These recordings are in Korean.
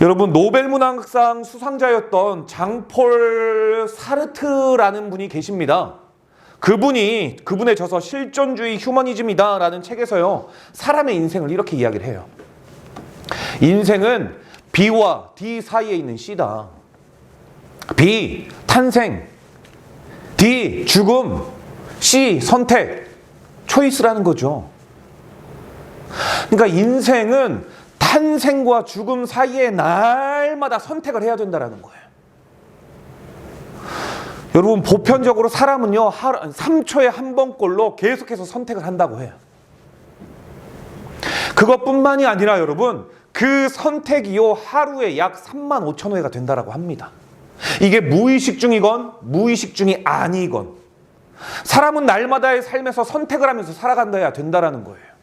여러분, 노벨문학상 수상자였던 장폴 사르트라는 분이 계십니다. 그분의 저서 실존주의 휴머니즘이다 라는 책에서요, 사람의 인생을 이렇게 이야기를 해요. 인생은 B와 D 사이에 있는 C다. B, 탄생. D, 죽음. C, 선택. 초이스라는 거죠. 그러니까 인생은 탄생과 죽음 사이에 날마다 선택을 해야 된다는 거예요. 여러분, 보편적으로 사람은요, 3초에 한 번꼴로 계속해서 선택을 한다고 해요. 그것뿐만이 아니라 여러분, 그 선택이요, 하루에 약 35,000회가 된다고 합니다. 이게 무의식 중이건 무의식 중이 아니건 사람은 날마다의 삶에서 선택을 하면서 살아간다야 된다는 거예요.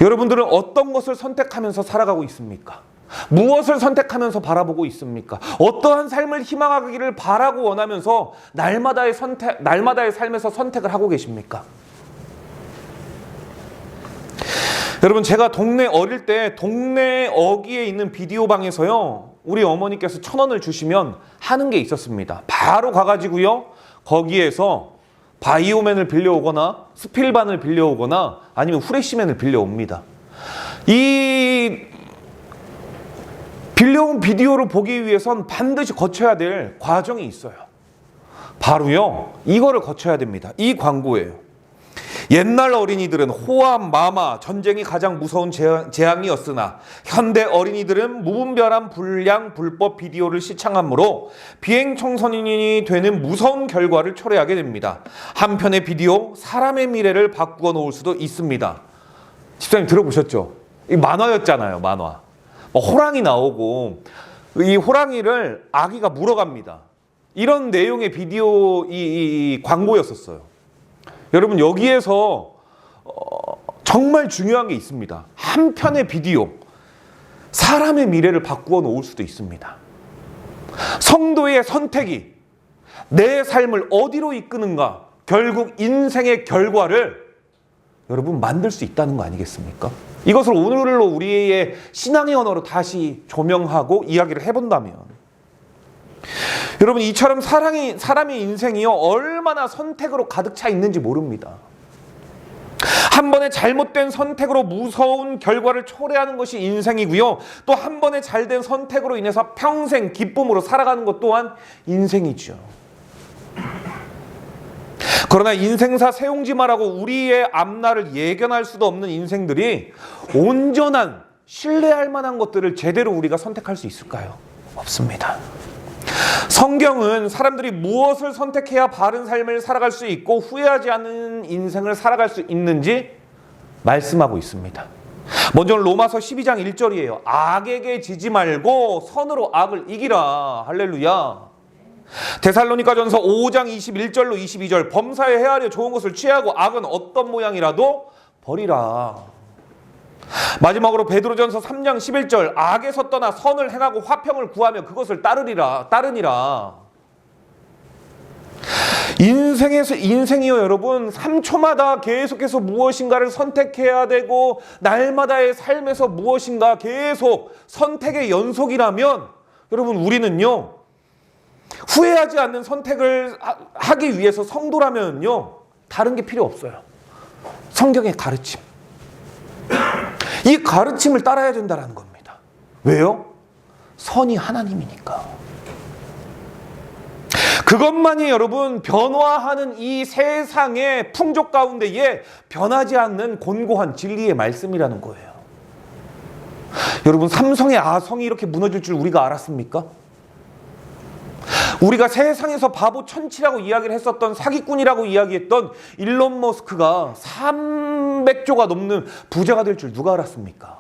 여러분들은 어떤 것을 선택하면서 살아가고 있습니까? 무엇을 선택하면서 바라보고 있습니까? 어떠한 삶을 희망하기를 바라고 원하면서 날마다의 삶에서 선택을 하고 계십니까? 여러분, 제가 어릴 때 동네 어귀에 있는 비디오 방에서요, 우리 어머니께서 1,000원을 주시면 하는 게 있었습니다. 바로 가가지고요, 거기에서 바이오맨을 빌려오거나 스필반을 빌려오거나 아니면 후레쉬맨을 빌려옵니다. 이 빌려온 비디오를 보기 위해선 반드시 거쳐야 될 과정이 있어요. 바로요, 이거를 거쳐야 됩니다. 이 광고예요. 옛날 어린이들은 호암, 마마, 전쟁이 가장 무서운 재앙이었으나 현대 어린이들은 무분별한 불량, 불법 비디오를 시청하므로 비행 청소년이 되는 무서운 결과를 초래하게 됩니다. 한편의 비디오, 사람의 미래를 바꾸어 놓을 수도 있습니다. 집사님 들어보셨죠? 이 만화였잖아요, 만화. 호랑이 나오고 이 호랑이를 아기가 물어갑니다. 이런 내용의 비디오 이 광고였었어요. 여러분, 여기에서 정말 중요한 게 있습니다. 한 편의 비디오, 사람의 미래를 바꾸어 놓을 수도 있습니다. 성도의 선택이 내 삶을 어디로 이끄는가, 결국 인생의 결과를 여러분 만들 수 있다는 거 아니겠습니까? 이것을 오늘로 우리의 신앙의 언어로 다시 조명하고 이야기를 해본다면, 여러분, 이처럼 사람의 인생이요, 얼마나 선택으로 가득 차 있는지 모릅니다. 한 번의 잘못된 선택으로 무서운 결과를 초래하는 것이 인생이고요, 또 한 번의 잘된 선택으로 인해서 평생 기쁨으로 살아가는 것 또한 인생이죠. 그러나 인생사 세옹지마라고 우리의 앞날을 예견할 수도 없는 인생들이 온전한, 신뢰할 만한 것들을 제대로 우리가 선택할 수 있을까요? 없습니다. 성경은 사람들이 무엇을 선택해야 바른 삶을 살아갈 수 있고 후회하지 않는 인생을 살아갈 수 있는지 말씀하고 있습니다. 먼저 로마서 12장 1절이에요. 악에게 지지 말고 선으로 악을 이기라. 할렐루야. 데살로니가전서 5장 21절로 22절, 범사에 헤아려 좋은 것을 취하고 악은 어떤 모양이라도 버리라. 마지막으로 베드로전서 3장 11절, 악에서 떠나 선을 행하고 화평을 구하며 그것을 따르니라. 인생이요, 여러분, 3초마다 계속해서 무엇인가를 선택해야 되고 날마다의 삶에서 무엇인가 계속 선택의 연속이라면, 여러분, 우리는요, 후회하지 않는 선택을 하기 위해서 성도라면요, 다른 게 필요 없어요. 성경의 가르침, 이 가르침을 따라야 된다는 겁니다. 왜요? 선이 하나님이니까. 그것만이 여러분 변화하는 이 세상의 풍족 가운데에 변하지 않는 곤고한 진리의 말씀이라는 거예요. 여러분, 삼성의 아성이 이렇게 무너질 줄 우리가 알았습니까? 우리가 세상에서 바보 천치라고 이야기를 했었던, 사기꾼이라고 이야기했던 일론 머스크가 300조가 넘는 부자가 될 줄 누가 알았습니까?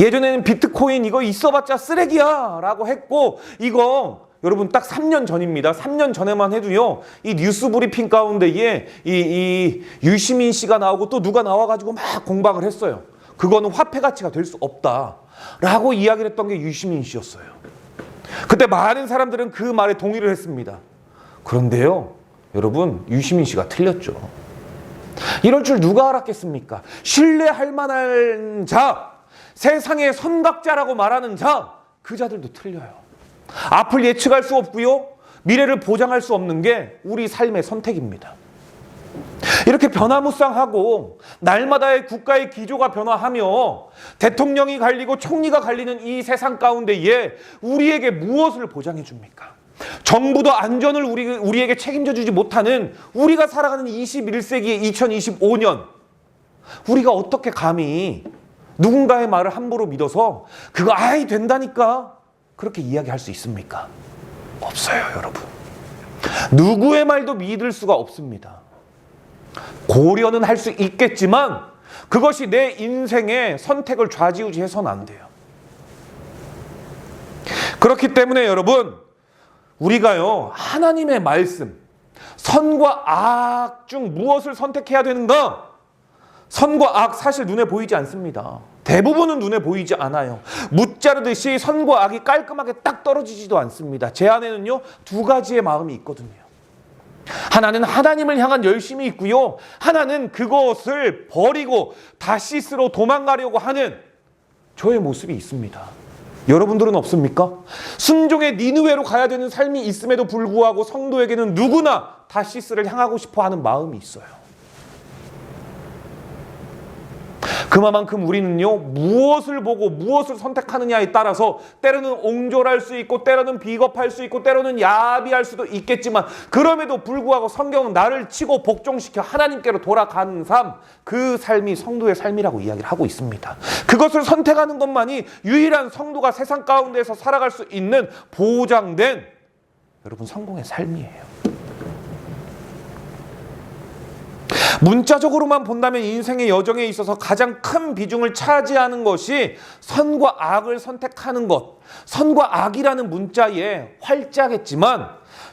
예전에는 비트코인 이거 있어봤자 쓰레기야 라고 했고, 이거 여러분 딱 3년 전입니다. 3년 전에만 해도요, 이 뉴스 브리핑 가운데에 이 유시민 씨가 나오고 또 누가 나와가지고 막 공방을 했어요. 그거는 화폐 가치가 될 수 없다 라고 이야기를 했던 게 유시민 씨였어요. 그때 많은 사람들은 그 말에 동의를 했습니다. 그런데요, 여러분, 유시민 씨가 틀렸죠. 이럴 줄 누가 알았겠습니까? 신뢰할 만한 자, 세상의 선각자라고 말하는 자, 그 자들도 틀려요. 앞을 예측할 수 없고요. 미래를 보장할 수 없는 게 우리 삶의 선택입니다. 이렇게 변화무쌍하고 날마다의 국가의 기조가 변화하며 대통령이 갈리고 총리가 갈리는 이 세상 가운데에 우리에게 무엇을 보장해 줍니까? 정부도 안전을 우리에게 책임져 주지 못하는 우리가 살아가는 21세기의 2025년, 우리가 어떻게 감히 누군가의 말을 함부로 믿어서 그거 아이 된다니까 그렇게 이야기할 수 있습니까? 없어요, 여러분. 누구의 말도 믿을 수가 없습니다. 고려는 할 수 있겠지만 그것이 내 인생의 선택을 좌지우지해서는 안 돼요. 그렇기 때문에 여러분, 우리가요, 하나님의 말씀, 선과 악 중 무엇을 선택해야 되는가? 선과 악 사실 눈에 보이지 않습니다. 대부분은 눈에 보이지 않아요. 무자르듯이 선과 악이 깔끔하게 딱 떨어지지도 않습니다. 제 안에는요, 두 가지의 마음이 있거든요. 하나는 하나님을 향한 열심이 있고요. 하나는 그것을 버리고 다시스로 도망가려고 하는 저의 모습이 있습니다. 여러분들은 없습니까? 순종의 니느웨로 가야 되는 삶이 있음에도 불구하고 성도에게는 누구나 다시스를 향하고 싶어 하는 마음이 있어요. 그만큼 우리는요, 무엇을 보고 무엇을 선택하느냐에 따라서 때로는 옹졸할 수 있고 때로는 비겁할 수 있고 때로는 야비할 수도 있겠지만 그럼에도 불구하고 성경은 나를 치고 복종시켜 하나님께로 돌아가는 삶, 그 삶이 성도의 삶이라고 이야기를 하고 있습니다. 그것을 선택하는 것만이 유일한 성도가 세상 가운데에서 살아갈 수 있는 보장된 여러분 성공의 삶이에요. 문자적으로만 본다면 인생의 여정에 있어서 가장 큰 비중을 차지하는 것이 선과 악을 선택하는 것, 선과 악이라는 문자에 활자겠지만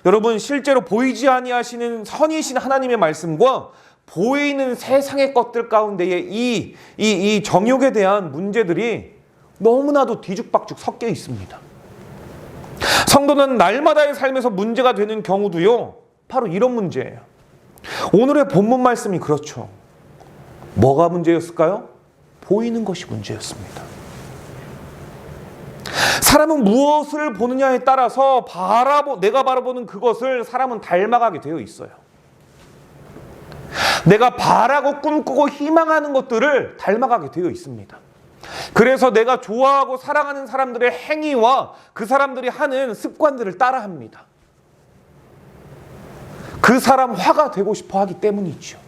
여러분 실제로 보이지 아니하시는 선이신 하나님의 말씀과 보이는 세상의 것들 가운데에 이 정욕에 대한 문제들이 너무나도 뒤죽박죽 섞여 있습니다. 성도는 날마다의 삶에서 문제가 되는 경우도요, 바로 이런 문제예요. 오늘의 본문 말씀이 그렇죠. 뭐가 문제였을까요? 보이는 것이 문제였습니다. 사람은 무엇을 보느냐에 따라서 내가 바라보는 그것을 사람은 닮아가게 되어 있어요. 내가 바라고 꿈꾸고 희망하는 것들을 닮아가게 되어 있습니다. 그래서 내가 좋아하고 사랑하는 사람들의 행위와 그 사람들이 하는 습관들을 따라합니다. 그 사람 화가 되고 싶어 하기 때문이죠.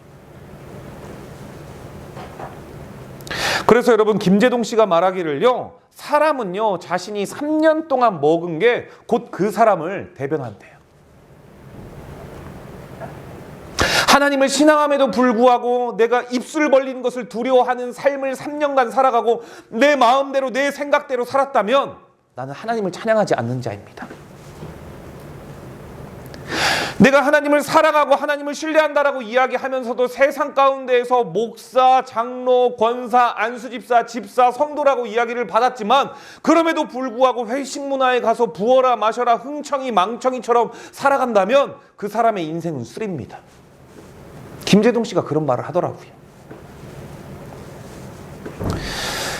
그래서 여러분 김재동 씨가 말하기를요, 사람은요 자신이 3년 동안 먹은 게 곧 그 사람을 대변한대요. 하나님을 신앙함에도 불구하고 내가 입술 벌리는 것을 두려워하는 삶을 3년간 살아가고 내 마음대로 내 생각대로 살았다면 나는 하나님을 찬양하지 않는 자입니다. 내가 하나님을 사랑하고 하나님을 신뢰한다라고 이야기하면서도 세상 가운데에서 목사, 장로, 권사, 안수집사, 집사, 성도라고 이야기를 받았지만 그럼에도 불구하고 회식 문화에 가서 부어라 마셔라 흥청이 망청이처럼 살아간다면 그 사람의 인생은 쓰립니다. 김재동 씨가 그런 말을 하더라고요.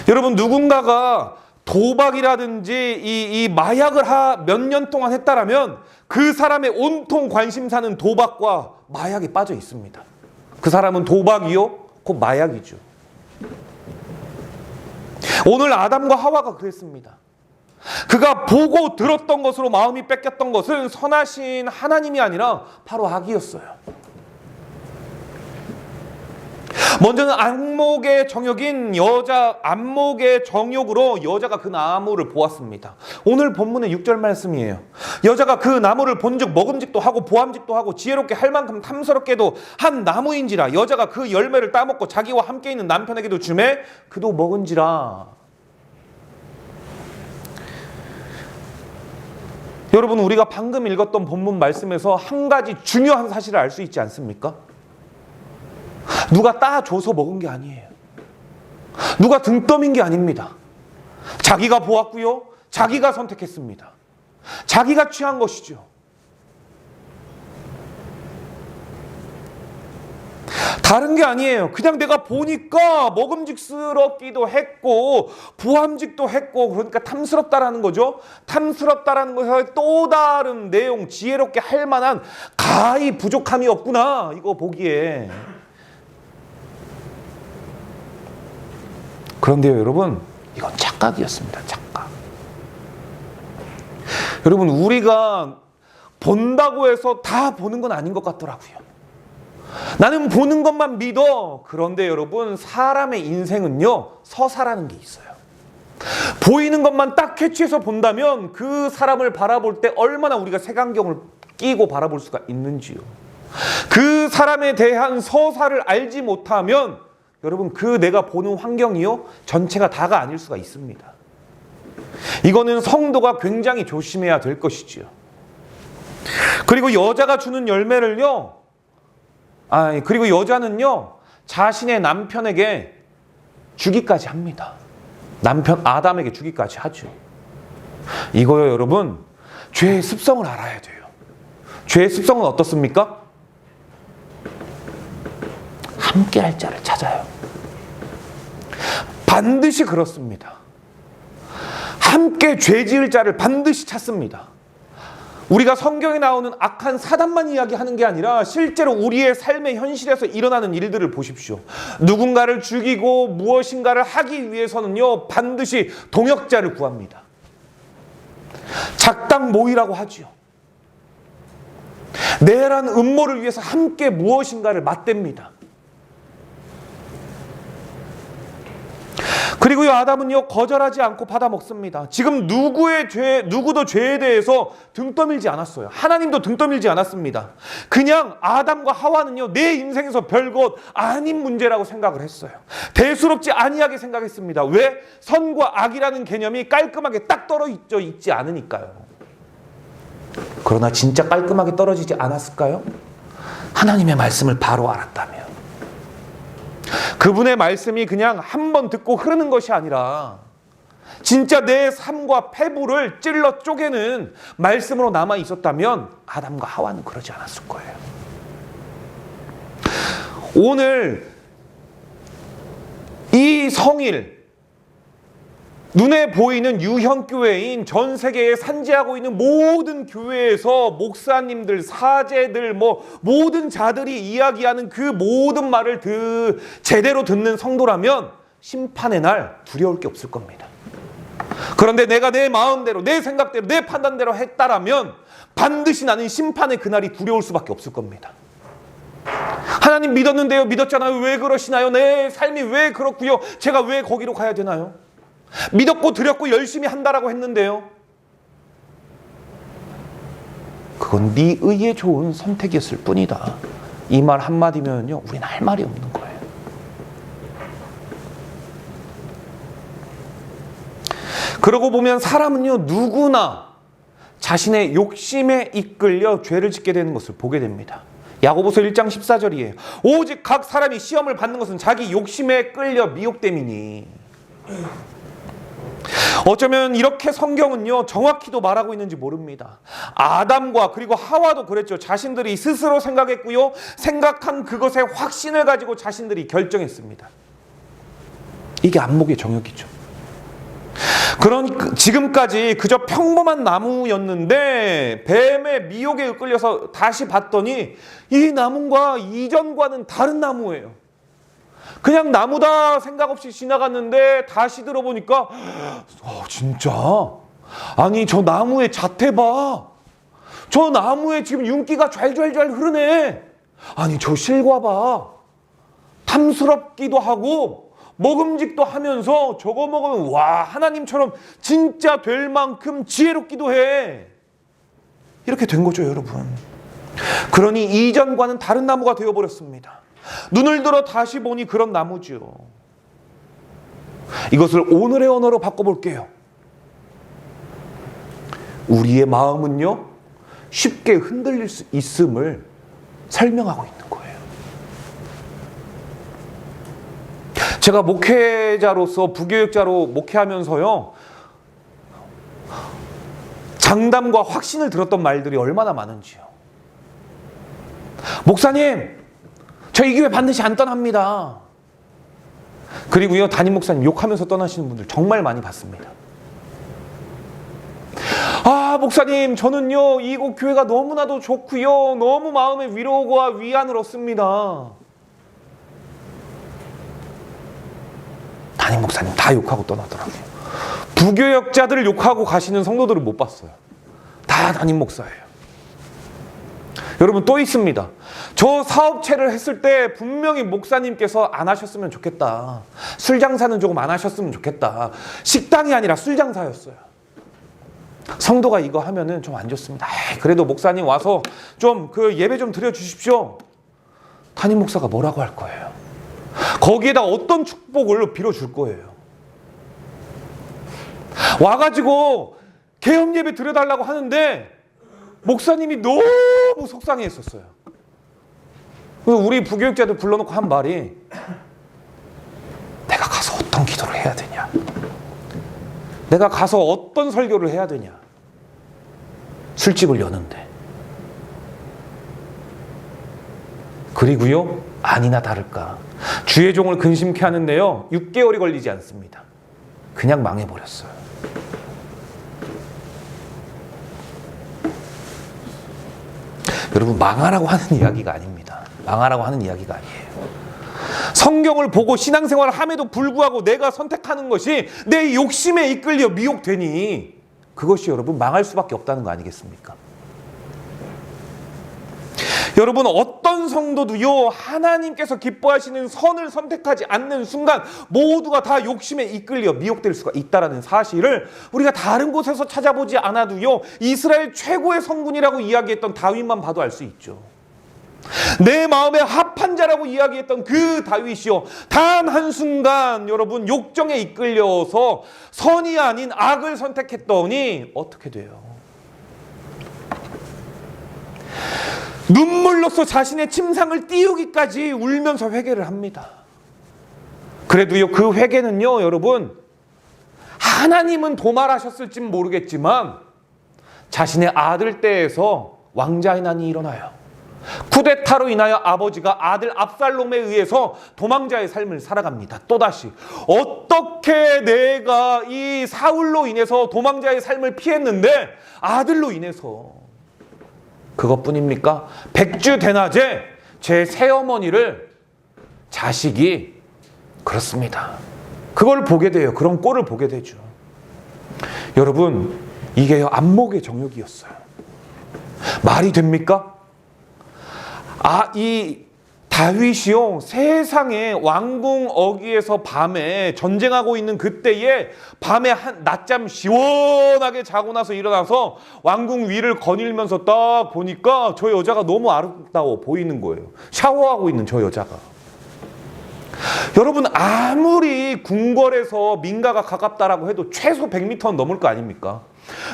여러분 누군가가 도박이라든지 이 마약을 몇 년 동안 했다라면 그 사람의 온통 관심사는 도박과 마약에 빠져 있습니다. 그 사람은 도박이요? 곧 마약이죠. 오늘 아담과 하와가 그랬습니다. 그가 보고 들었던 것으로 마음이 뺏겼던 것은 선하신 하나님이 아니라 바로 악이었어요. 먼저는 안목의 정욕인 안목의 정욕으로 여자가 그 나무를 보았습니다. 오늘 본문의 6절 말씀이에요. 여자가 그 나무를 본즉 먹음직도 하고 보암직도 하고 지혜롭게 할 만큼 탐스럽게도 한 나무인지라 여자가 그 열매를 따먹고 자기와 함께 있는 남편에게도 주매 그도 먹은지라. 여러분 우리가 방금 읽었던 본문 말씀에서 한 가지 중요한 사실을 알 수 있지 않습니까? 누가 따줘서 먹은 게 아니에요. 누가 등 떠민 게 아닙니다. 자기가 보았고요. 자기가 선택했습니다. 자기가 취한 것이죠. 다른 게 아니에요. 그냥 내가 보니까 먹음직스럽기도 했고 부함직도 했고 그러니까 탐스럽다라는 거죠. 탐스럽다라는 것에 또 다른 내용, 지혜롭게 할 만한 가히 부족함이 없구나. 이거 보기에. 그런데요, 여러분, 이건 착각이었습니다. 착각. 여러분, 우리가 본다고 해서 다 보는 건 아닌 것 같더라고요. 나는 보는 것만 믿어. 그런데 여러분, 사람의 인생은요, 서사라는 게 있어요. 보이는 것만 딱 캐치해서 본다면 그 사람을 바라볼 때 얼마나 우리가 색안경을 끼고 바라볼 수가 있는지요. 그 사람에 대한 서사를 알지 못하면 여러분, 그 내가 보는 환경이요, 전체가 다가 아닐 수가 있습니다. 이거는 성도가 굉장히 조심해야 될 것이지요. 그리고 여자가 주는 열매를요, 그리고 여자는요, 자신의 남편에게 주기까지 합니다. 남편 아담에게 주기까지 하죠. 이거요, 여러분, 죄의 습성을 알아야 돼요. 죄의 습성은 어떻습니까? 함께 할 자를 찾아요. 반드시 그렇습니다. 함께 죄 지을 자를 반드시 찾습니다. 우리가 성경에 나오는 악한 사단만 이야기하는 게 아니라 실제로 우리의 삶의 현실에서 일어나는 일들을 보십시오. 누군가를 죽이고 무엇인가를 하기 위해서는요, 반드시 동역자를 구합니다. 작당 모의라고 하지요. 내란 음모를 위해서 함께 무엇인가를 맞댑니다. 그리고요, 아담은요, 거절하지 않고 받아 먹습니다. 지금 누구도 죄에 대해서 등 떠밀지 않았어요. 하나님도 등 떠밀지 않았습니다. 그냥 아담과 하와는요, 내 인생에서 별것 아닌 문제라고 생각을 했어요. 대수롭지 아니하게 생각했습니다. 왜? 선과 악이라는 개념이 깔끔하게 딱 떨어져 있지 않으니까요. 그러나 진짜 깔끔하게 떨어지지 않았을까요? 하나님의 말씀을 바로 알았다면. 그분의 말씀이 그냥 한 번 듣고 흐르는 것이 아니라 진짜 내 삶과 패부를 찔러 쪼개는 말씀으로 남아 있었다면 아담과 하와는 그러지 않았을 거예요. 오늘 이 성일, 눈에 보이는 유형교회인 전 세계에 산지하고 있는 모든 교회에서 목사님들, 사제들, 모든 자들이 이야기하는 그 모든 말을 제대로 듣는 성도라면 심판의 날 두려울 게 없을 겁니다. 그런데 내가 내 마음대로, 내 생각대로, 내 판단대로 했다라면 반드시 나는 심판의 그날이 두려울 수밖에 없을 겁니다. 하나님 믿었는데요, 믿었잖아요. 왜 그러시나요? 내 삶이 왜 그렇고요? 제가 왜 거기로 가야 되나요? 믿었고 드렸고 열심히 한다라고 했는데요. 그건 네 의에 좋은 선택이었을 뿐이다. 이 말 한마디면요, 우리는 할 말이 없는 거예요. 그러고 보면 사람은요, 누구나 자신의 욕심에 이끌려 죄를 짓게 되는 것을 보게 됩니다. 야고보서 1장 14절이에요. 오직 각 사람이 시험을 받는 것은 자기 욕심에 끌려 미혹됨이니. 어쩌면 이렇게 성경은요, 정확히도 말하고 있는지 모릅니다. 아담과 그리고 하와도 그랬죠. 자신들이 스스로 생각했고요, 생각한 그것에 확신을 가지고 자신들이 결정했습니다. 이게 안목의 정욕이죠. 그러니까 지금까지 그저 평범한 나무였는데 뱀의 미혹에 이끌려서 다시 봤더니 이 나무가 이전과는 다른 나무예요. 그냥 나무다 생각 없이 지나갔는데 다시 들어보니까 진짜? 아니 저 나무의 자태 봐. 저 나무에 지금 윤기가 좔좔좔 흐르네. 아니 저 실과 봐. 탐스럽기도 하고 먹음직도 하면서 저거 먹으면 와 하나님처럼 진짜 될 만큼 지혜롭기도 해. 이렇게 된 거죠, 여러분. 그러니 이전과는 다른 나무가 되어버렸습니다. 눈을 들어 다시 보니 그런 나무죠. 이것을 오늘의 언어로 바꿔볼게요. 우리의 마음은요, 쉽게 흔들릴 수 있음을 설명하고 있는 거예요. 제가 목회자로서 부교육자로 목회하면서요, 장담과 확신을 들었던 말들이 얼마나 많은지요. 목사님, 저 이 교회 반드시 안 떠납니다. 그리고요, 담임 목사님 욕하면서 떠나시는 분들 정말 많이 봤습니다. 아, 목사님, 저는요 이곳 교회가 너무나도 좋고요, 너무 마음의 위로와 위안을 얻습니다. 담임 목사님 다 욕하고 떠나더라고요. 부교역자들을 욕하고 가시는 성도들을 못 봤어요. 다 담임 목사예요. 여러분, 또 있습니다. 저 사업체를 했을 때 분명히 목사님께서 안 하셨으면 좋겠다. 술 장사는 조금 안 하셨으면 좋겠다. 식당이 아니라 술 장사였어요. 성도가 이거 하면은 좀 안 좋습니다. 그래도 목사님 와서 좀 그 예배 좀 드려주십시오. 담임 목사가 뭐라고 할 거예요? 거기에다 어떤 축복을 빌어줄 거예요? 와가지고 개업 예배 드려달라고 하는데 목사님이 너무 속상해했었어요. 그래서 우리 부교육자들 불러놓고 한 말이, 내가 가서 어떤 기도를 해야 되냐, 내가 가서 어떤 설교를 해야 되냐. 술집을 여는데. 그리고요, 아니나 다를까 주의 종을 근심케 하는데요 6개월이 걸리지 않습니다. 그냥 망해버렸어요. 여러분, 망하라고 하는 이야기가 아닙니다. 망하라고 하는 이야기가 아니에요. 성경을 보고 신앙생활을 함에도 불구하고 내가 선택하는 것이 내 욕심에 이끌려 미혹되니 그것이 여러분 망할 수밖에 없다는 거 아니겠습니까? 여러분, 어떤 성도도요 하나님께서 기뻐하시는 선을 선택하지 않는 순간 모두가 다 욕심에 이끌려 미혹될 수가 있다는 사실을 우리가 다른 곳에서 찾아보지 않아도요 이스라엘 최고의 성군이라고 이야기했던 다윗만 봐도 알 수 있죠. 내 마음에 합한 자라고 이야기했던 그 다윗이요, 단 한순간 여러분 욕정에 이끌려서 선이 아닌 악을 선택했더니 어떻게 돼요? 눈물로써 자신의 침상을 띄우기까지 울면서 회개를 합니다. 그래도요 그 회개는요 여러분, 하나님은 도말하셨을진 모르겠지만 자신의 아들 떼에서 왕자의 난이 일어나요. 쿠데타로 인하여 아버지가 아들 압살롬에 의해서 도망자의 삶을 살아갑니다. 또다시 어떻게 내가 이 사울로 인해서 도망자의 삶을 피했는데 아들로 인해서, 그것뿐입니까? 백주대낮에 제 새어머니를 자식이, 그렇습니다, 그걸 보게 돼요. 그런 꼴을 보게 되죠. 여러분, 이게요 안목의 정욕이었어요. 말이 됩니까? 이 다윗이요 세상에 왕궁 어귀에서 밤에 전쟁하고 있는 그때에 밤에 낮잠 시원하게 자고 나서 일어나서 왕궁 위를 거닐면서 딱 보니까 저 여자가 너무 아름다워 보이는 거예요. 샤워하고 있는 저 여자가. 여러분, 아무리 궁궐에서 민가가 가깝다라고 해도 최소 100m는 넘을 거 아닙니까?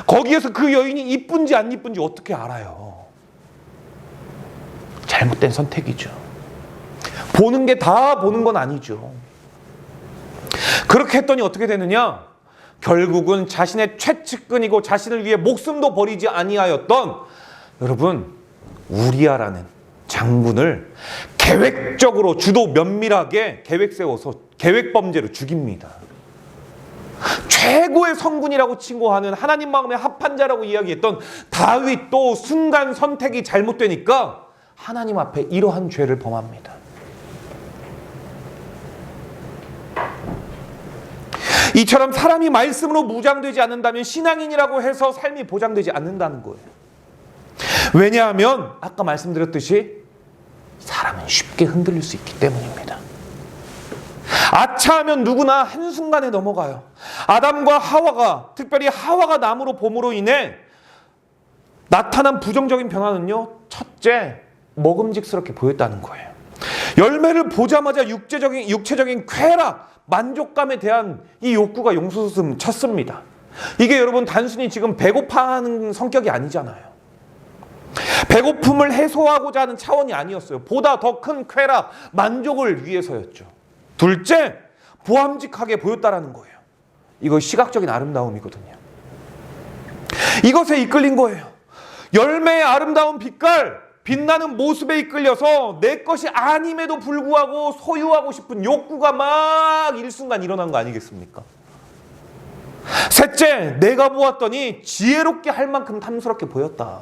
거기에서 그 여인이 이쁜지 안 이쁜지 어떻게 알아요? 잘못된 선택이죠. 보는 게 다 보는 건 아니죠. 그렇게 했더니 어떻게 되느냐? 결국은 자신의 최측근이고 자신을 위해 목숨도 버리지 아니하였던 여러분 우리아라는 장군을 계획적으로 주도 면밀하게 계획 세워서 계획범죄로 죽입니다. 최고의 성군이라고 칭호하는 하나님 마음에 합한 자라고 이야기했던 다윗도 순간 선택이 잘못되니까 하나님 앞에 이러한 죄를 범합니다. 이처럼 사람이 말씀으로 무장되지 않는다면 신앙인이라고 해서 삶이 보장되지 않는다는 거예요. 왜냐하면 아까 말씀드렸듯이 사람은 쉽게 흔들릴 수 있기 때문입니다. 아차하면 누구나 한순간에 넘어가요. 아담과 하와가, 특별히 하와가 나무로 봄으로 인해 나타난 부정적인 변화는요, 첫째, 먹음직스럽게 보였다는 거예요. 열매를 보자마자 육체적인 쾌락, 만족감에 대한 이 욕구가 용솟음 쳤습니다. 이게 여러분 단순히 지금 배고파하는 성격이 아니잖아요. 배고픔을 해소하고자 하는 차원이 아니었어요. 보다 더 큰 쾌락, 만족을 위해서였죠. 둘째, 보암직하게 보였다라는 거예요. 이거 시각적인 아름다움이거든요. 이것에 이끌린 거예요. 열매의 아름다운 빛깔, 빛나는 모습에 이끌려서 내 것이 아님에도 불구하고 소유하고 싶은 욕구가 막 일순간 일어난 거 아니겠습니까? 셋째, 내가 보았더니 지혜롭게 할 만큼 탐스럽게 보였다.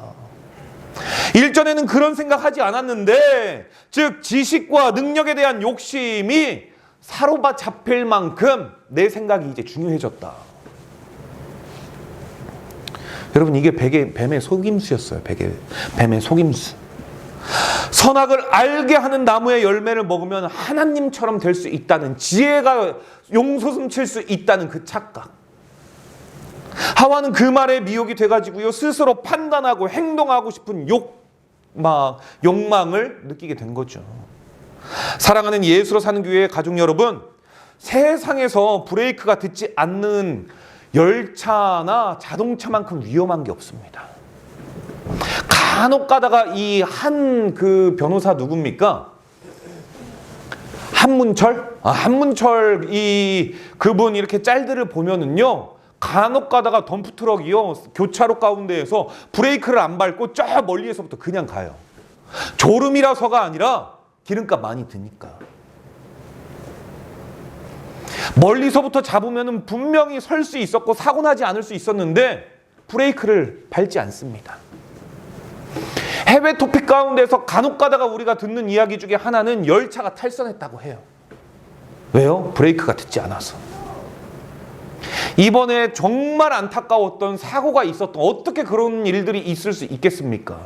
일전에는 그런 생각하지 않았는데, 즉 지식과 능력에 대한 욕심이 사로잡힐 만큼 내 생각이 이제 중요해졌다. 여러분, 이게 뱀의 속임수였어요. 뱀의 속임수. 선악을 알게 하는 나무의 열매를 먹으면 하나님처럼 될 수 있다는, 지혜가 용솟음 칠 수 있다는 그 착각. 하와는 그 말에 미혹이 돼가지고요, 스스로 판단하고 행동하고 싶은 욕망을 느끼게 된 거죠. 사랑하는 예수로 사는 교회의 가족 여러분, 세상에서 브레이크가 듣지 않는 열차나 자동차만큼 위험한 게 없습니다. 간혹 가다가 이 한 그 변호사 누굽니까? 한문철? 한문철 그분 이렇게 짤들을 보면은요, 간혹 가다가 덤프트럭이요, 교차로 가운데에서 브레이크를 안 밟고 저 멀리에서부터 그냥 가요. 졸음이라서가 아니라 기름값 많이 드니까. 멀리서부터 잡으면 분명히 설 수 있었고 사고 나지 않을 수 있었는데 브레이크를 밟지 않습니다. 해외 토픽 가운데서 간혹 가다가 우리가 듣는 이야기 중에 하나는 열차가 탈선했다고 해요. 왜요? 브레이크가 듣지 않아서. 이번에 정말 안타까웠던 사고가 있었던, 어떻게 그런 일들이 있을 수 있겠습니까?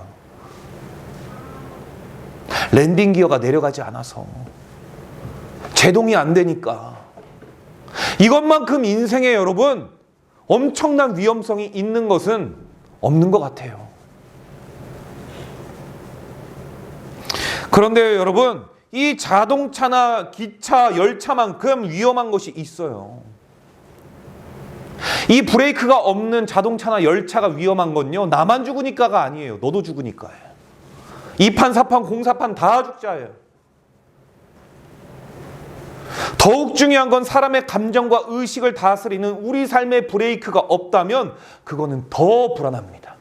랜딩 기어가 내려가지 않아서, 제동이 안 되니까. 이것만큼 인생에 여러분 엄청난 위험성이 있는 것은 없는 것 같아요. 그런데 여러분, 이 자동차나 기차, 열차만큼 위험한 것이 있어요. 이 브레이크가 없는 자동차나 열차가 위험한 건요, 나만 죽으니까가 아니에요. 너도 죽으니까예요. 2판, 4판, 공사판 다 죽자예요. 더욱 중요한 건 사람의 감정과 의식을 다스리는 우리 삶의 브레이크가 없다면 그거는 더 불안합니다.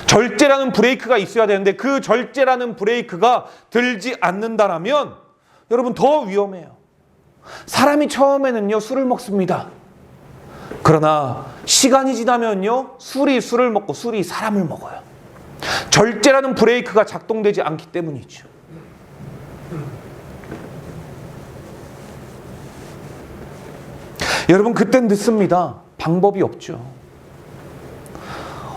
절제라는 브레이크가 있어야 되는데 그 절제라는 브레이크가 들지 않는다라면 여러분 더 위험해요. 사람이 처음에는요, 술을 먹습니다. 그러나 시간이 지나면요, 술이 술을 먹고 술이 사람을 먹어요. 절제라는 브레이크가 작동되지 않기 때문이죠. 여러분, 그땐 늦습니다. 방법이 없죠.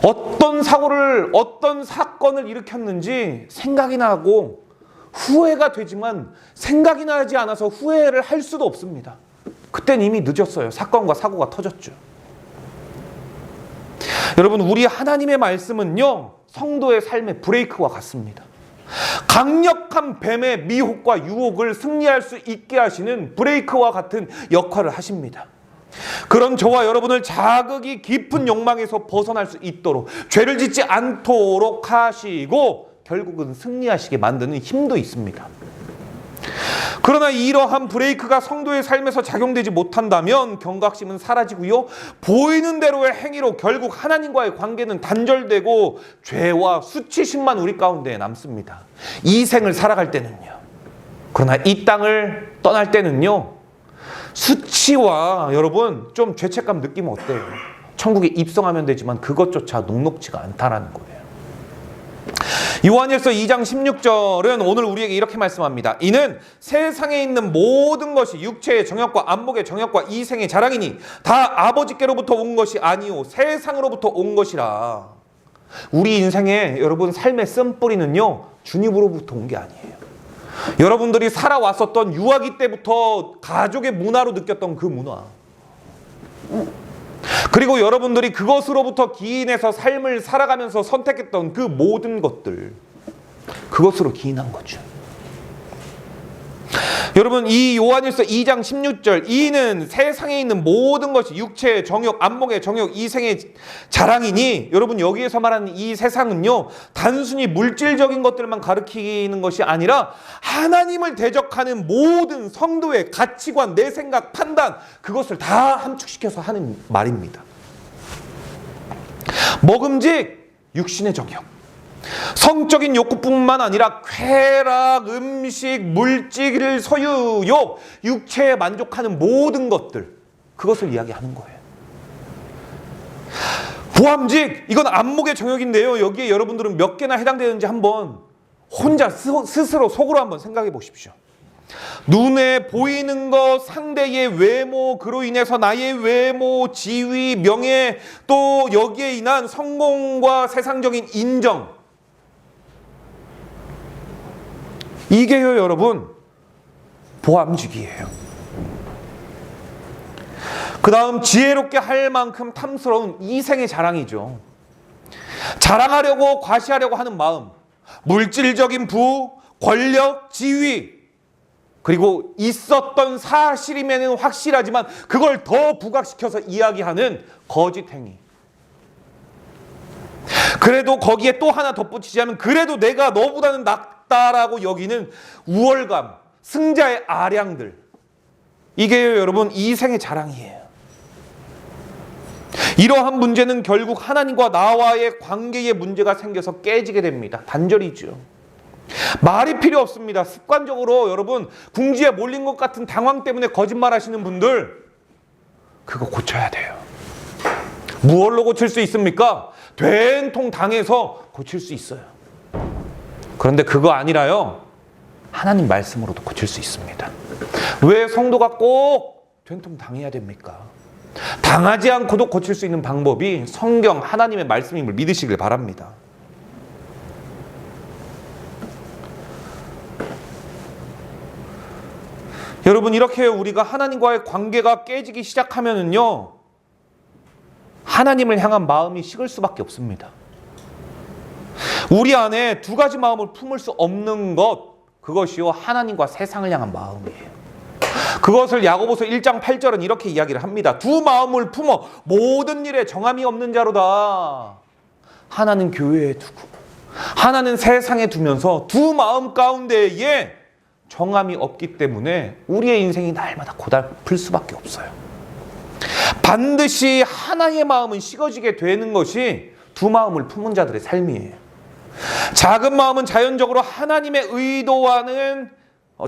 어떤 사고를, 어떤 사건을 일으켰는지 생각이 나고 후회가 되지만 생각이 나지 않아서 후회를 할 수도 없습니다. 그땐 이미 늦었어요. 사건과 사고가 터졌죠. 여러분, 우리 하나님의 말씀은요, 성도의 삶의 브레이크와 같습니다. 강력한 뱀의 미혹과 유혹을 승리할 수 있게 하시는 브레이크와 같은 역할을 하십니다. 그런 저와 여러분을 자극이 깊은 욕망에서 벗어날 수 있도록, 죄를 짓지 않도록 하시고 결국은 승리하시게 만드는 힘도 있습니다. 그러나 이러한 브레이크가 성도의 삶에서 작용되지 못한다면 경각심은 사라지고요, 보이는 대로의 행위로 결국 하나님과의 관계는 단절되고 죄와 수치심만 우리 가운데 남습니다. 이 생을 살아갈 때는요. 그러나 이 땅을 떠날 때는요, 수치와 여러분 좀 죄책감 느끼면 어때요? 천국에 입성하면 되지만 그것조차 녹록지가 않다라는 거예요. 요한일서 2장 16절은 오늘 우리에게 이렇게 말씀합니다. 이는 세상에 있는 모든 것이 육체의 정욕과 안목의 정욕과 이생의 자랑이니 다 아버지께로부터 온 것이 아니오 세상으로부터 온 것이라. 우리 인생의 여러분 삶의 쓴뿌리는요, 주님으로부터 온 게 아니에요. 여러분들이 살아왔었던 유아기 때부터 가족의 문화로 느꼈던 그 문화, 그리고 여러분들이 그것으로부터 기인해서 삶을 살아가면서 선택했던 그 모든 것들, 그것으로 기인한 거죠. 여러분, 이 요한일서 2장 16절, 이는 세상에 있는 모든 것이 육체의 정욕, 안목의 정욕, 이생의 자랑이니, 여러분 여기에서 말하는 이 세상은요, 단순히 물질적인 것들만 가리키는 것이 아니라 하나님을 대적하는 모든 성도의 가치관, 내 생각, 판단, 그것을 다 함축시켜서 하는 말입니다. 먹음직 육신의 정욕, 성적인 욕구뿐만 아니라 쾌락, 음식, 물질, 소유욕, 육체에 만족하는 모든 것들, 그것을 이야기하는 거예요. 보암직, 이건 안목의 정역인데요. 여기에 여러분들은 몇 개나 해당되는지 한번 혼자 스스로 속으로 한번 생각해 보십시오. 눈에 보이는 것, 상대의 외모, 그로 인해서 나의 외모, 지위, 명예, 또 여기에 인한 성공과 세상적인 인정. 이게요, 여러분, 보암직이에요. 그 다음 지혜롭게 할 만큼 탐스러운 이생의 자랑이죠. 자랑하려고 과시하려고 하는 마음, 물질적인 부, 권력, 지위, 그리고 있었던 사실이면 확실하지만 그걸 더 부각시켜서 이야기하는 거짓 행위. 그래도 거기에 또 하나 덧붙이자면 그래도 내가 너보다는 낫다라고 여기는 우월감, 승자의 아량들. 이게 여러분 이생의 자랑이에요. 이러한 문제는 결국 하나님과 나와의 관계에 문제가 생겨서 깨지게 됩니다. 단절이죠. 말이 필요 없습니다. 습관적으로 여러분 궁지에 몰린 것 같은 당황 때문에 거짓말 하시는 분들, 그거 고쳐야 돼요. 무얼로 고칠 수 있습니까? 된통 당해서 고칠 수 있어요. 그런데 그거 아니라요, 하나님 말씀으로도 고칠 수 있습니다. 왜 성도가 꼭 된통 당해야 됩니까? 당하지 않고도 고칠 수 있는 방법이 성경 하나님의 말씀임을 믿으시길 바랍니다. 여러분, 이렇게 우리가 하나님과의 관계가 깨지기 시작하면은요, 하나님을 향한 마음이 식을 수밖에 없습니다. 우리 안에 두 가지 마음을 품을 수 없는 것, 그것이요 하나님과 세상을 향한 마음이에요. 그것을 야고보서 1장 8절은 이렇게 이야기를 합니다. 두 마음을 품어 모든 일에 정함이 없는 자로다. 하나는 교회에 두고 하나는 세상에 두면서 두 마음 가운데에 정함이 없기 때문에 우리의 인생이 날마다 고달플 수밖에 없어요. 반드시 하나의 마음은 식어지게 되는 것이 두 마음을 품은 자들의 삶이에요. 작은 마음은 자연적으로 하나님의 의도와는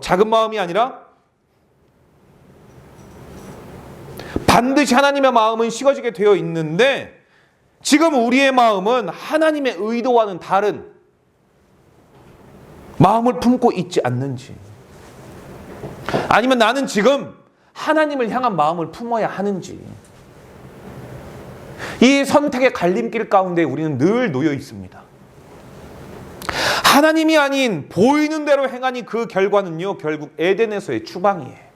작은 마음이 아니라 반드시 하나님의 마음은 식어지게 되어 있는데, 지금 우리의 마음은 하나님의 의도와는 다른 마음을 품고 있지 않는지, 아니면 나는 지금 하나님을 향한 마음을 품어야 하는지, 이 선택의 갈림길 가운데 우리는 늘 놓여 있습니다. 하나님이 아닌 보이는 대로 행하니 그 결과는요, 결국 에덴에서의 추방이에요.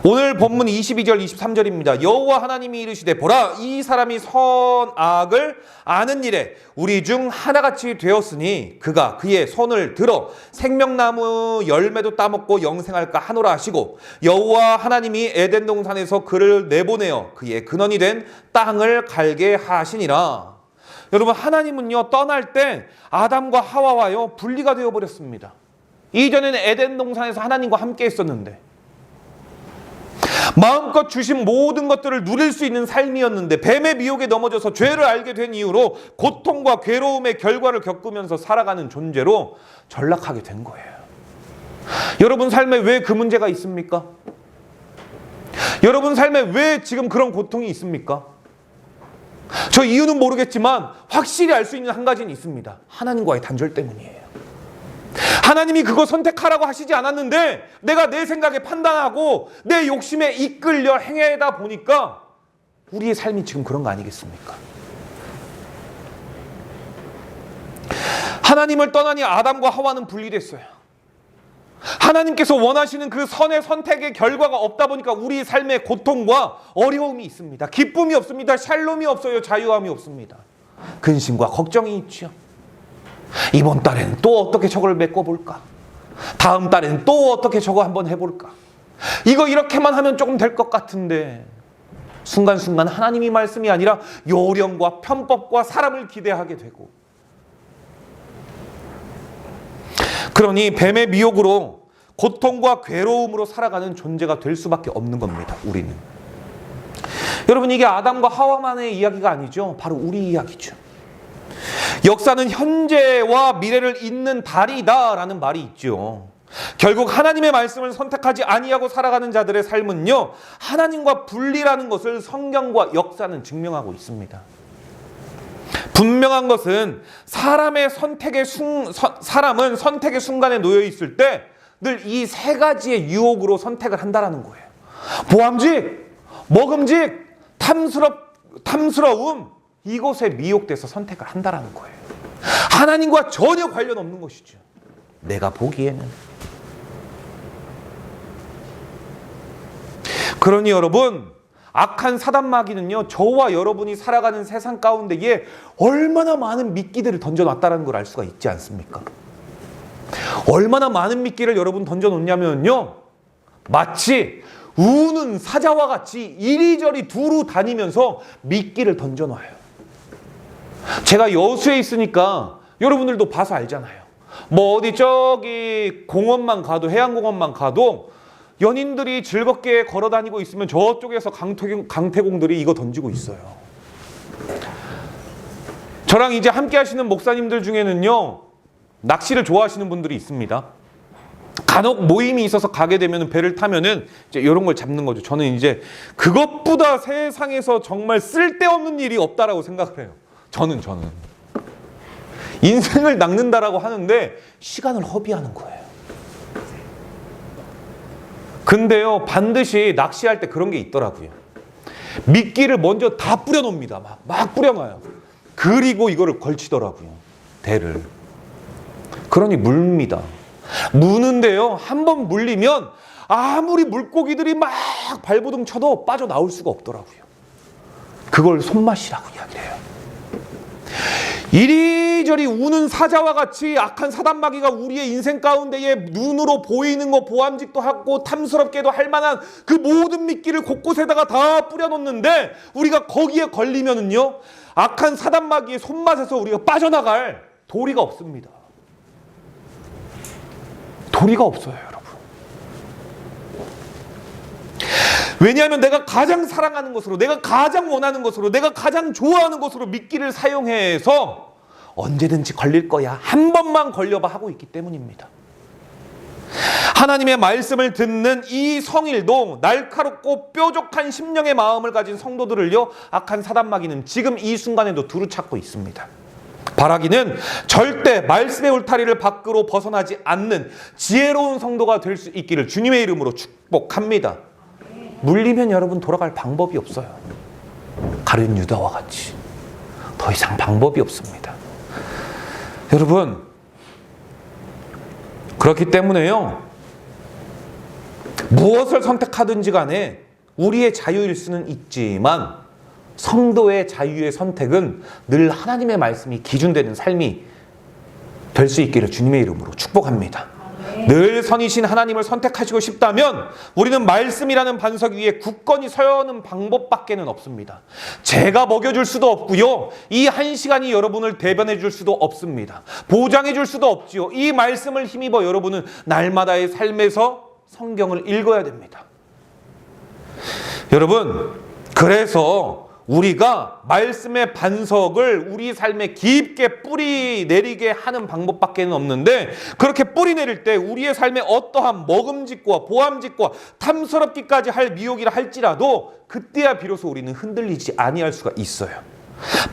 오늘 본문 22절 23절입니다. 여호와 하나님이 이르시되 보라, 이 사람이 선악을 아는 일에 우리 중 하나같이 되었으니 그가 그의 손을 들어 생명나무 열매도 따먹고 영생할까 하노라 하시고, 여호와 하나님이 에덴 동산에서 그를 내보내어 그의 근원이 된 땅을 갈게 하시니라. 여러분, 하나님은요 떠날 때 아담과 하와와요 분리가 되어버렸습니다. 이전에는 에덴 동산에서 하나님과 함께 있었는데 마음껏 주신 모든 것들을 누릴 수 있는 삶이었는데 뱀의 미혹에 넘어져서 죄를 알게 된 이후로 고통과 괴로움의 결과를 겪으면서 살아가는 존재로 전락하게 된 거예요. 여러분 삶에 왜 그 문제가 있습니까? 여러분 삶에 왜 지금 그런 고통이 있습니까? 저 이유는 모르겠지만 확실히 알 수 있는 한 가지는 있습니다. 하나님과의 단절 때문이에요. 하나님이 그거 선택하라고 하시지 않았는데 내가 내 생각에 판단하고 내 욕심에 이끌려 행하다 보니까 우리의 삶이 지금 그런 거 아니겠습니까? 하나님을 떠나니 아담과 하와는 분리됐어요. 하나님께서 원하시는 그 선의 선택의 결과가 없다 보니까 우리 삶의 고통과 어려움이 있습니다. 기쁨이 없습니다. 샬롬이 없어요. 자유함이 없습니다. 근심과 걱정이 있죠. 이번 달에는 또 어떻게 저걸 메꿔볼까? 다음 달에는 또 어떻게 저거 한번 해볼까? 이거 이렇게만 하면 조금 될 것 같은데 순간순간 하나님이 말씀이 아니라 요령과 편법과 사람을 기대하게 되고, 그러니 뱀의 미혹으로 고통과 괴로움으로 살아가는 존재가 될 수밖에 없는 겁니다. 우리는. 여러분, 이게 아담과 하와만의 이야기가 아니죠. 바로 우리 이야기죠. 역사는 현재와 미래를 잇는 달이다라는 말이 있죠. 결국 하나님의 말씀을 선택하지 아니하고 살아가는 자들의 삶은요, 하나님과 분리라는 것을 성경과 역사는 증명하고 있습니다. 분명한 것은 사람은 선택의 순간에 놓여 있을 때 늘 이 세 가지의 유혹으로 선택을 한다라는 거예요. 보암직, 먹음직, 탐스러움, 이것에 미혹돼서 선택을 한다라는 거예요. 하나님과 전혀 관련 없는 것이죠. 내가 보기에는. 그러니 여러분, 악한 사단 마귀는요, 저와 여러분이 살아가는 세상 가운데에 얼마나 많은 미끼들을 던져놨다는 걸 알 수가 있지 않습니까? 얼마나 많은 미끼를 여러분 던져놓냐면요, 마치 우는 사자와 같이 이리저리 두루 다니면서 미끼를 던져놔요. 제가 여수에 있으니까 여러분들도 봐서 알잖아요. 뭐 어디 저기 공원만 가도, 해양공원만 가도 연인들이 즐겁게 걸어다니고 있으면 저쪽에서 강태공들이 이거 던지고 있어요. 저랑 이제 함께 하시는 목사님들 중에는요, 낚시를 좋아하시는 분들이 있습니다. 간혹 모임이 있어서 가게 되면 배를 타면은 이제 이런 걸 잡는 거죠. 저는 이제 그것보다 세상에서 정말 쓸데없는 일이 없다라고 생각을 해요. 저는 인생을 낚는다라고 하는데 시간을 허비하는 거예요. 근데요, 반드시 낚시할 때 그런 게 있더라고요. 미끼를 먼저 다 뿌려놓습니다. 막 뿌려놔요. 그리고 이거를 걸치더라고요. 대를. 그러니 물립니다. 무는데요, 한번 물리면 아무리 물고기들이 막 발버둥 쳐도 빠져나올 수가 없더라고요. 그걸 손맛이라고 이야기를 해요. 이리저리 우는 사자와 같이 악한 사단마귀가 우리의 인생 가운데에 눈으로 보이는 거, 보암직도 하고 탐스럽게도 할 만한 그 모든 미끼를 곳곳에다가 다 뿌려놓는데, 우리가 거기에 걸리면은요, 악한 사단마귀의 손맛에서 우리가 빠져나갈 도리가 없습니다. 도리가 없어요, 여러분. 왜냐하면 내가 가장 사랑하는 것으로, 내가 가장 원하는 것으로, 내가 가장 좋아하는 것으로 미끼를 사용해서 언제든지 걸릴 거야, 한 번만 걸려봐 하고 있기 때문입니다. 하나님의 말씀을 듣는 이 성일도 날카롭고 뾰족한 심령의 마음을 가진 성도들을요, 악한 사단마귀는 지금 이 순간에도 두루 찾고 있습니다. 바라기는 절대 말씀의 울타리를 밖으로 벗어나지 않는 지혜로운 성도가 될 수 있기를 주님의 이름으로 축복합니다. 물리면 여러분 돌아갈 방법이 없어요. 가룟 유다와 같이 더 이상 방법이 없습니다. 여러분, 그렇기 때문에요, 무엇을 선택하든지 간에 우리의 자유일 수는 있지만 성도의 자유의 선택은 늘 하나님의 말씀이 기준되는 삶이 될 수 있기를 주님의 이름으로 축복합니다. 늘 선이신 하나님을 선택하시고 싶다면 우리는 말씀이라는 반석 위에 굳건히 서는 방법밖에는 없습니다. 제가 먹여줄 수도 없고요, 이 한 시간이 여러분을 대변해 줄 수도 없습니다. 보장해 줄 수도 없지요. 이 말씀을 힘입어 여러분은 날마다의 삶에서 성경을 읽어야 됩니다. 여러분, 그래서 우리가 말씀의 반석을 우리 삶에 깊게 뿌리 내리게 하는 방법밖에는 없는데, 그렇게 뿌리 내릴 때 우리의 삶에 어떠한 먹음직과 보암직과 탐스럽기까지 할 미혹이라 할지라도 그때야 비로소 우리는 흔들리지 아니할 수가 있어요.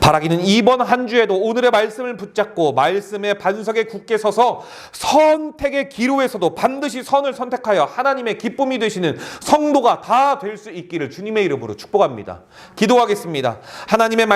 바라기는 이번 한 주에도 오늘의 말씀을 붙잡고 말씀의 반석에 굳게 서서 선택의 기로에서도 반드시 선을 선택하여 하나님의 기쁨이 되시는 성도가 다 될 수 있기를 주님의 이름으로 축복합니다. 기도하겠습니다. 하나님의